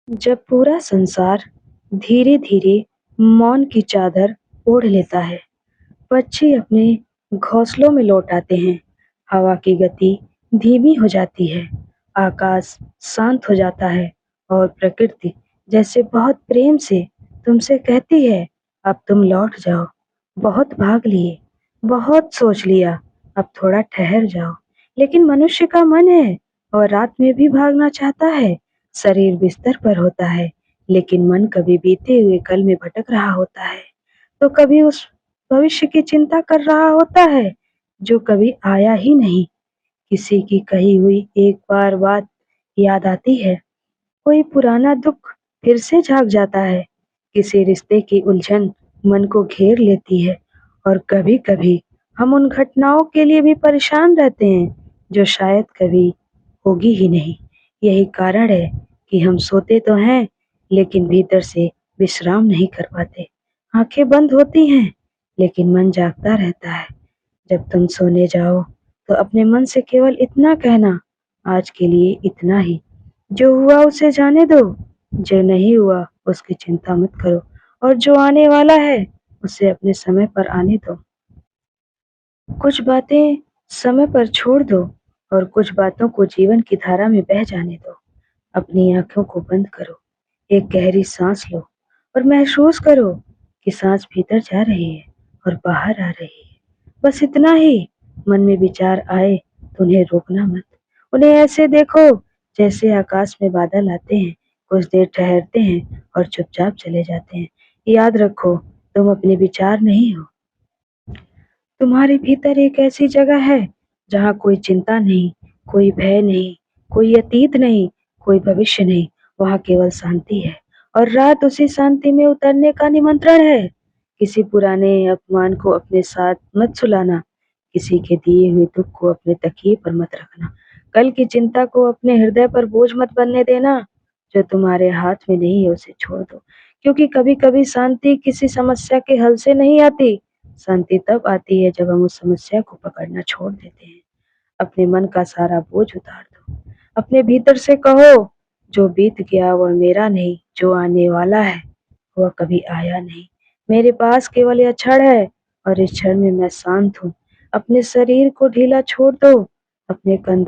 जब पूरा संसार धीरे-धीरे मौन की चादर ओढ़ लेता है, पक्षी अपने घोंसलों में लौट आते हैं, हवा की गति धीमी हो जाती है, आकाश शांत हो जाता है और प्रकृति जैसे बहुत प्रेम से तुमसे कहती है, अब तुम लौट जाओ, बहुत भाग लिए, बहुत सोच लिया, अब थोड़ा ठहर जाओ। लेकिन मनुष्य का मन है और रात में भी भागना चाहता है, शरीर बिस्तर पर होता है, लेकिन मन कभी बीते हुए कल में भटक रहा होता है, तो कभी उस भविष्य की चिंता कर रहा होता है, जो कभी आया ही नहीं। किसी की कही हुई एक बार बात याद आती है, कोई पुराना दुख फिर से झांक जाता है, किसी रिश्ते की उलझन मन को घेर लेती है और कभी-कभी हम उन घटनाओं के लिए भी परेशान रहते हैं, जो शायद कभी होगी ही नहीं। यही कारण है कि हम सोते तो हैं, लेकिन भीतर से विश्राम नहीं कर पाते। आंखें बंद होती हैं, लेकिन मन जागता रहता है। जब तुम सोने जाओ, तो अपने मन से केवल इतना कहना, आज के लिए इतना ही। जो हुआ उसे जाने दो, जो नहीं हुआ उसकी चिंता मत करो और जो आने वाला है उसे अपने समय पर आने दो। कुछ बातें समय पर छोड़ दो और कुछ बातों को जीवन की धारा में बह जाने दो। अपनी आंखों को बंद करो, एक गहरी सांस लो और महसूस करो कि सांस भीतर जा रही है और बाहर आ रही है। बस इतना ही। मन में विचार आए तो उन्हें रोकना मत। उन्हें ऐसे देखो जैसे आकाश में बादल आते हैं, कुछ देर ठहरते हैं और चुपचाप चले जाते हैं। याद रखो, तुम अपने विचार नहीं हो। तुम्हारे भीतर एक ऐसी जगह है जहाँ कोई चिंता नहीं, कोई भय नहीं, कोई अतीत नहीं, कोई भविष्य नहीं, वहाँ केवल शांति है और रात उसी शांति में उतरने का निमंत्रण है। किसी पुराने अपमान को अपने साथ मत सुलाना, किसी के दिए हुए दुख को अपने तकिए पर मत रखना, कल की चिंता को अपने हृदय पर बोझ मत बनने देना। जो तुम्हारे हाथ में नहीं है उसे छोड़ दो, क्योंकि कभी-कभी शांति किसी समस्या के हल से नहीं आती, शांति तब आती है जब हम उस समस्या को पकड़ना छोड़ देते हैं। अपने मन का सारा बोझ उतार दो। अपने भीतर से कहो, जो बीत गया वह मेरा नहीं, जो आने वाला है वह कभी आया नहीं। मेरे पास केवल यह क्षण है और इस क्षण में मैं शांत हूँ। अपने शरीर को ढीला छोड़ दो, अपने कंधों